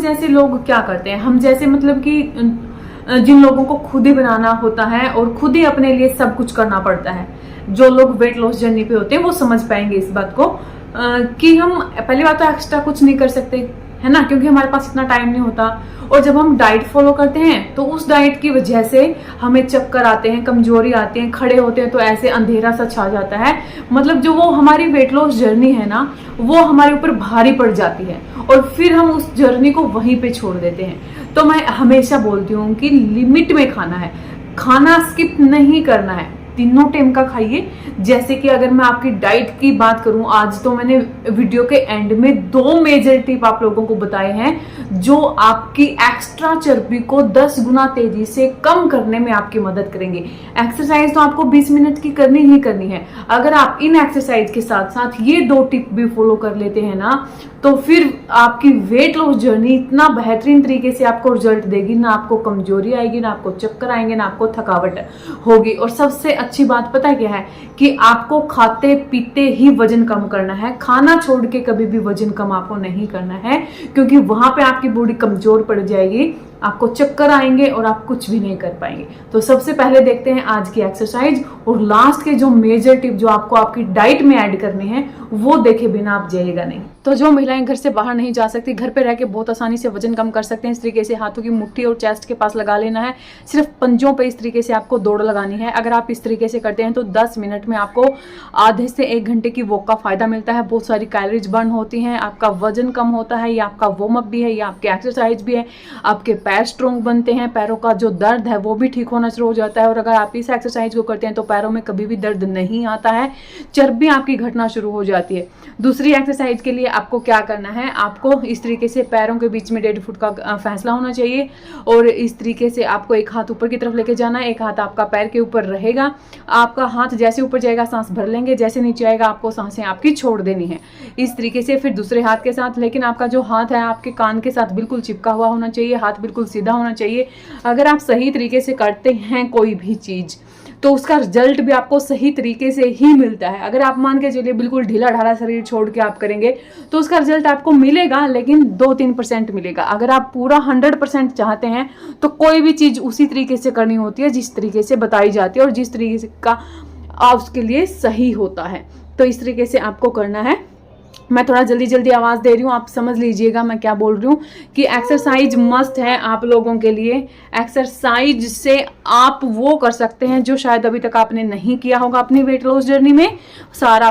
जैसे लोग क्या करते हैं, हम जैसे मतलब कि जिन लोगों को खुद ही बनाना होता है और खुद ही अपने लिए सब कुछ करना पड़ता है, जो लोग वेट लॉस जर्नी पे होते हैं वो समझ पाएंगे इस बात को कि हम पहली बात तो एक्स्ट्रा कुछ नहीं कर सकते, है ना, क्योंकि हमारे पास इतना टाइम नहीं होता। और जब हम डाइट फॉलो करते हैं तो उस डाइट की वजह से हमें चक्कर आते हैं, कमजोरी आती है, खड़े होते हैं तो ऐसे अंधेरा सा छा जाता है। मतलब जो वो हमारी वेट लॉस जर्नी है ना, वो हमारे ऊपर भारी पड़ जाती है और फिर हम उस जर्नी को वहीं पे छोड़ देते हैं। तो मैं हमेशा बोलती हूँ कि लिमिट में खाना है, खाना स्किप नहीं करना है, तीनों टाइम का खाइए। जैसे कि अगर मैं आपकी डाइट की बात करूं, आज तो मैंने वीडियो के एंड में 2 मेजर टिप आप लोगों को बताए हैं जो आपकी एक्स्ट्रा चर्बी को 10 गुना तेजी से कम करने में आपकी मदद करेंगे। एक्सरसाइज तो आपको 20 मिनट की करनी ही करनी है। अगर आप इन एक्सरसाइज के साथ साथ ये 2 टिप भी फॉलो कर लेते हैं ना, तो फिर आपकी वेट लॉस जर्नी इतना बेहतरीन तरीके से आपको रिजल्ट देगी, ना आपको कमजोरी आएगी, ना आपको चक्कर आएंगे, ना आपको थकावट होगी। और सबसे अच्छी बात पता है क्या है कि आपको खाते पीते ही वजन कम करना है, खाना छोड़ के कभी भी वजन कम आपको नहीं करना है, क्योंकि वहां पे आपकी बॉडी कमजोर पड़ जाएगी, आपको चक्कर आएंगे और आप कुछ भी नहीं कर पाएंगे। तो सबसे पहले देखते हैं आज की एक्सरसाइज और लास्ट के जो मेजर टिप जो आपको आपकी डाइट में ऐड करने हैं वो देखे बिना आप जाइएगा नहीं। तो जो महिलाएं घर से बाहर नहीं जा सकती, घर पे रह के बहुत आसानी से वजन कम कर सकते हैं, इस तरीके से हाथों की मुट्ठी और चेस्ट के पास लगा लेना है, सिर्फ पंजों पे इस तरीके से आपको दौड़ लगानी है। अगर आप इस तरीके से करते हैं तो 10 मिनट में आपको आधे से 1 घंटे की वॉक का फायदा मिलता है, बहुत सारी कैलोरीज बर्न होती हैं, आपका वजन कम होता है, ये आपका वार्म अप भी है, ये आपकी एक्सरसाइज भी है, आपके पैर स्ट्रॉन्ग बनते हैं, पैरों का जो दर्द है वो भी ठीक होना शुरू हो जाता है। और अगर आप इस एक्सरसाइज को करते हैं तो पैरों में कभी भी दर्द नहीं आता है, चर्बी आपकी घटना शुरू हो जाती है। दूसरी एक्सरसाइज के लिए आपको क्या करना है, आपको इस तरीके से पैरों के बीच में 1.5 फुट का फैसला होना चाहिए और इस तरीके से आपको एक हाथ ऊपर की तरफ लेके जाना है, एक हाथ आपका पैर के ऊपर रहेगा। आपका हाथ जैसे ऊपर जाएगा सांस भर लेंगे, जैसे नीचे आएगा आपको सांसें आपकी छोड़ देनी है इस तरीके से। फिर दूसरे हाथ के साथ, लेकिन आपका जो हाथ है आपके कान के साथ बिल्कुल चिपका हुआ होना चाहिए, हाथ बिल्कुल सीधा होना चाहिए। अगर आप सही तरीके से करते हैं कोई भी चीज तो उसका रिजल्ट भी आपको सही तरीके से ही मिलता है। अगर आप मान के चलिए बिल्कुल ढीला ढाला शरीर छोड़ के आप करेंगे तो उसका रिजल्ट आपको मिलेगा, लेकिन 2-3% मिलेगा। अगर आप पूरा 100% चाहते हैं तो कोई भी चीज उसी तरीके से करनी होती है जिस तरीके से बताई जाती है और जिस तरीके से का आप उसके लिए सही होता है। तो इस तरीके से आपको करना है। मैं थोड़ा जल्दी जल्दी आवाज़ दे रही हूँ, आप समझ लीजिएगा मैं क्या बोल रही हूँ कि एक्सरसाइज मस्ट है आप लोगों के लिए। एक्सरसाइज से आप वो कर सकते हैं जो शायद अभी तक आपने नहीं किया होगा अपनी वेट लॉस जर्नी में। सारा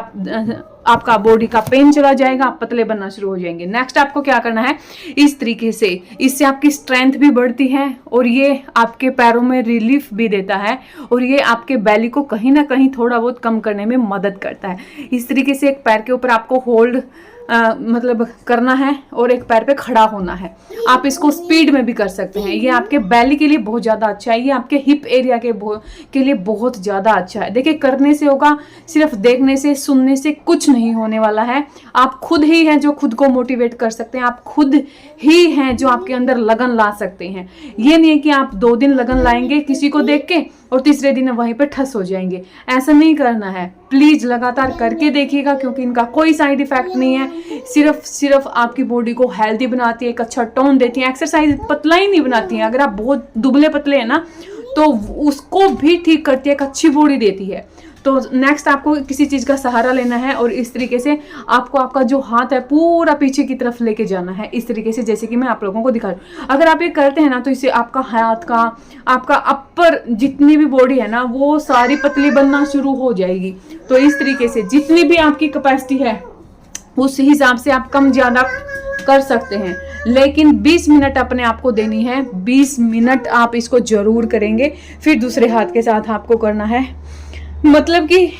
आपका बॉडी का पेन चला जाएगा, आप पतले बनना शुरू हो जाएंगे। नेक्स्ट आपको क्या करना है, इस तरीके से, इससे आपकी स्ट्रेंथ भी बढ़ती है और ये आपके पैरों में रिलीफ भी देता है और ये आपके बेली को कहीं ना कहीं थोड़ा बहुत कम करने में मदद करता है। इस तरीके से एक पैर के ऊपर आपको होल्ड मतलब करना है और एक पैर पे खड़ा होना है। आप इसको स्पीड में भी कर सकते हैं, ये आपके बेली के लिए बहुत ज़्यादा अच्छा है, ये आपके हिप एरिया के लिए बहुत ज़्यादा अच्छा है। देखिए करने से होगा, सिर्फ देखने से सुनने से कुछ नहीं होने वाला है। आप खुद ही हैं जो खुद को मोटिवेट कर सकते हैं, आप खुद ही हैं जो आपके अंदर लगन ला सकते हैं। ये नहीं है कि आप 2 दिन लगन लाएंगे किसी को देख के और तीसरे दिन वहीं पे ठस हो जाएंगे, ऐसा नहीं करना है। प्लीज लगातार करके देखिएगा क्योंकि इनका कोई साइड इफेक्ट नहीं है, सिर्फ आपकी बॉडी को हेल्दी बनाती है, एक अच्छा टोन देती है। एक्सरसाइज पतला ही नहीं बनाती है, अगर आप बहुत दुबले पतले हैं ना तो उसको भी ठीक करती है, एक अच्छी बॉडी देती है। तो नेक्स्ट आपको किसी चीज़ का सहारा लेना है और इस तरीके से आपको आपका जो हाथ है पूरा पीछे की तरफ लेके जाना है, इस तरीके से जैसे कि मैं आप लोगों को दिखा रही हूँ। अगर आप ये करते हैं ना तो इससे आपका हाथ का, आपका अपर जितनी भी बॉडी है ना वो सारी पतली बनना शुरू हो जाएगी। तो इस तरीके से जितनी भी आपकी कैपेसिटी है उस हिसाब से आप कम ज़्यादा कर सकते हैं, लेकिन 20 मिनट अपने आप को देनी है। 20 मिनट आप इसको जरूर करेंगे। फिर दूसरे हाथ के साथ आपको करना है, मतलब कि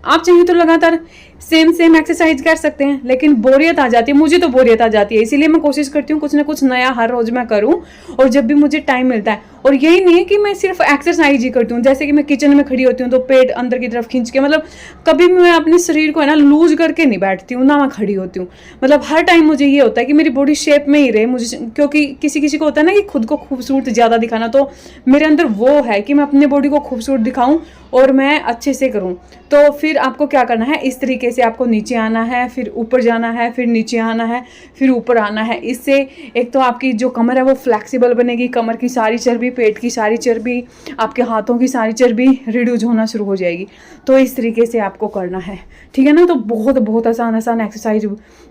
आप चाहिए तो लगातार सेम एक्सरसाइज कर सकते हैं, लेकिन बोरियत आ जाती है, मुझे तो बोरियत आ जाती है, इसीलिए मैं कोशिश करती हूँ कुछ ना कुछ नया हर रोज मैं करूँ और जब भी मुझे टाइम मिलता है। और यही नहीं है कि मैं सिर्फ एक्सरसाइज ही करती हूँ, जैसे कि मैं किचन में खड़ी होती हूँ तो पेट अंदर की तरफ खींच के, मतलब कभी भी मैं अपने शरीर को है ना लूज करके नहीं बैठती हूँ, ना मैं खड़ी होती हूँ। मतलब हर टाइम मुझे ये होता है कि मेरी बॉडी शेप में ही रहे मुझे, क्योंकि किसी किसी को होता है ना कि खुद को खूबसूरत ज़्यादा दिखाना, तो मेरे अंदर वो है कि मैं अपने बॉडी को खूबसूरत दिखाऊं और मैं अच्छे से करूं। तो फिर आपको क्या करना है, इस तरीके से आपको नीचे आना है, फिर ऊपर जाना है, फिर नीचे आना है, फिर ऊपर आना है। इससे एक तो आपकी जो कमर है वो फ्लेक्सिबल बनेगी, कमर की सारी चर्बी, पेट की सारी चर्बी, आपके हाथों की सारी चर्बी रिड्यूज होना शुरू हो जाएगी। तो इस तरीके से आपको करना है, ठीक है ना। तो बहुत बहुत आसान आसान एक्सरसाइज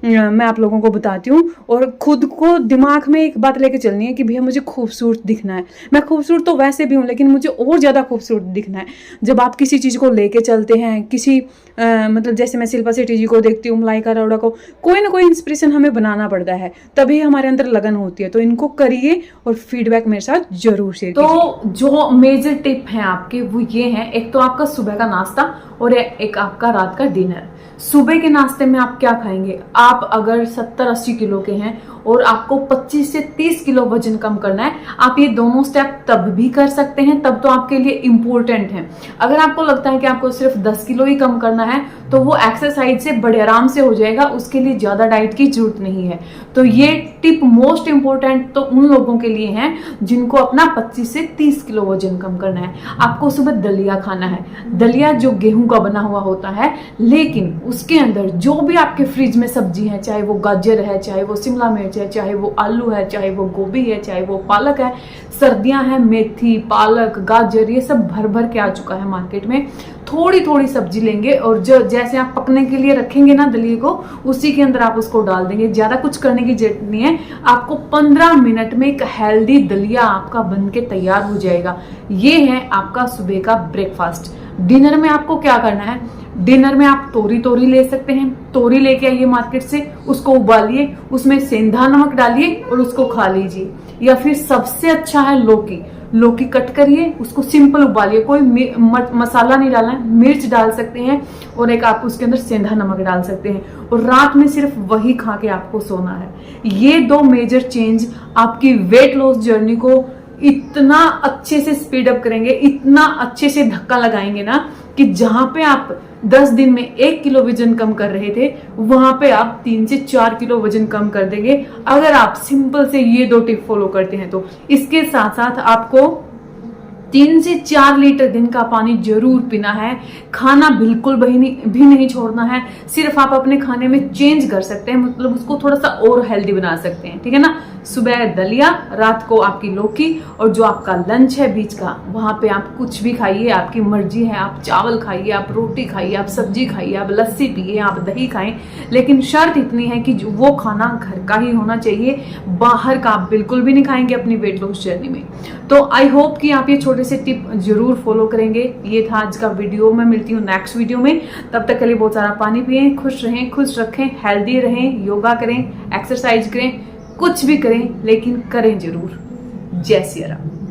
मैं आप लोगों को बताती हूँ, और खुद को दिमाग में एक बात लेके चलनी है कि भैया मुझे खूबसूरत दिखना है। मैं खूबसूरत तो वैसे भी हूँ, लेकिन मुझे और ज़्यादा खूबसूरत दिखना है। जब आप किसी चीज़ को लेके चलते हैं, किसी मतलब जैसे मैं शिल्पा शेट्टी जी को देखती हूँ, मलाइका अरोड़ा को, कोई ना कोई इंस्पिरेशन हमें बनाना पड़ता है, तभी हमारे अंदर लगन होती है। तो इनको करिए और फीडबैक मेरे साथ जरूर शेयर कीजिए। तो जो मेजर टिप है आपके वो ये है, एक तो आपका सुबह का नाश्ता और एक आपका रात का डिनर। सुबह के नाश्ते में आप क्या खाएंगे, आप अगर 70-80 किलो के हैं और आपको 25 से 30 किलो वजन कम करना है, आप ये दोनों स्टेप तब भी कर सकते हैं, तब तो आपके लिए इम्पोर्टेंट है। अगर आपको लगता है कि आपको सिर्फ 10 किलो ही कम करना है तो वो एक्सरसाइज से बड़े आराम से हो जाएगा, उसके लिए ज्यादा डाइट की जरूरत नहीं है। तो ये टिप मोस्ट इंपोर्टेंट तो उन लोगों के लिए है जिनको अपना 25 से 30 किलो वजन कम करना है। आपको सुबह दलिया खाना है। दलिया जो गेहूं का बना हुआ होता है, लेकिन उसके अंदर जो भी आपके फ्रिज में सब्जी है, चाहे वो गाजर है, चाहे वो शिमला मिर्च है, चाहे वो आलू है, चाहे वो गोभी है, चाहे वो पालक है, सर्दियां हैं, मेथी, पालक, गाजर, ये सब भर भर के आ चुका है मार्केट में। थोड़ी थोड़ी सब्जी लेंगे और जो जैसे आप पकने के लिए रखेंगे ना दलिए को, उसी के अंदर आप उसको डाल देंगे। ज्यादा कुछ करने की जरूरत नहीं है, आपको 15 मिनट में एक हेल्दी दलिया आपका बन के तैयार हो जाएगा। ये है आपका सुबह का ब्रेकफास्ट। डिनर में आपको क्या करना है, डिनर में आप तोरी ले सकते हैं। तोरी लेके आइए मार्केट से, उसको उबालिए, उसमें सेंधा नमक डालिए और उसको खा लीजिए। या फिर सबसे अच्छा है लौकी। लौकी कट करिए, उसको सिंपल उबालिए, कोई मसाला नहीं डालना है, मिर्च डाल सकते हैं और एक आप उसके अंदर सेंधा नमक डाल सकते हैं, और रात में सिर्फ वही खा के आपको सोना है। ये दो मेजर चेंज आपकी वेट लॉस जर्नी को इतना अच्छे से स्पीड अप करेंगे, इतना अच्छे से धक्का लगाएंगे ना कि जहां पे आप 10 दिन में 1 किलो वजन कम कर रहे थे, वहां पे आप 3 से 4 किलो वजन कम कर देंगे, अगर आप सिंपल से ये दो टिप फॉलो करते हैं तो। इसके साथ साथ आपको 3 से 4 लीटर दिन का पानी जरूर पीना है। खाना बिल्कुल भी नहीं छोड़ना है, सिर्फ आप अपने खाने में चेंज कर सकते हैं, मतलब उसको थोड़ा सा और हेल्दी बना सकते हैं, ठीक है ना। सुबह दलिया, रात को आपकी लौकी, और जो आपका लंच है बीच का, वहां पे आप कुछ भी खाइए, आपकी मर्जी है। आप चावल खाइए, आप रोटी खाइए, आप सब्जी खाइए, आप लस्सी पिए, आप दही खाएं, लेकिन शर्त इतनी है कि वो खाना घर का ही होना चाहिए, बाहर का आप बिल्कुल भी नहीं खाएंगे अपनी वेट लॉस जर्नी में। तो आई होप कि आप ये छोटे से टिप जरूर फॉलो करेंगे। ये था आज का वीडियो, मैं मिलती हूँ नेक्स्ट वीडियो में। तब तक के लिए बहुत सारा पानी पिए, खुश रहें, खुश रखें, हेल्दी रहें, योगा करें, एक्सरसाइज करें, कुछ भी करें, लेकिन करें जरूर। जय सिया राम।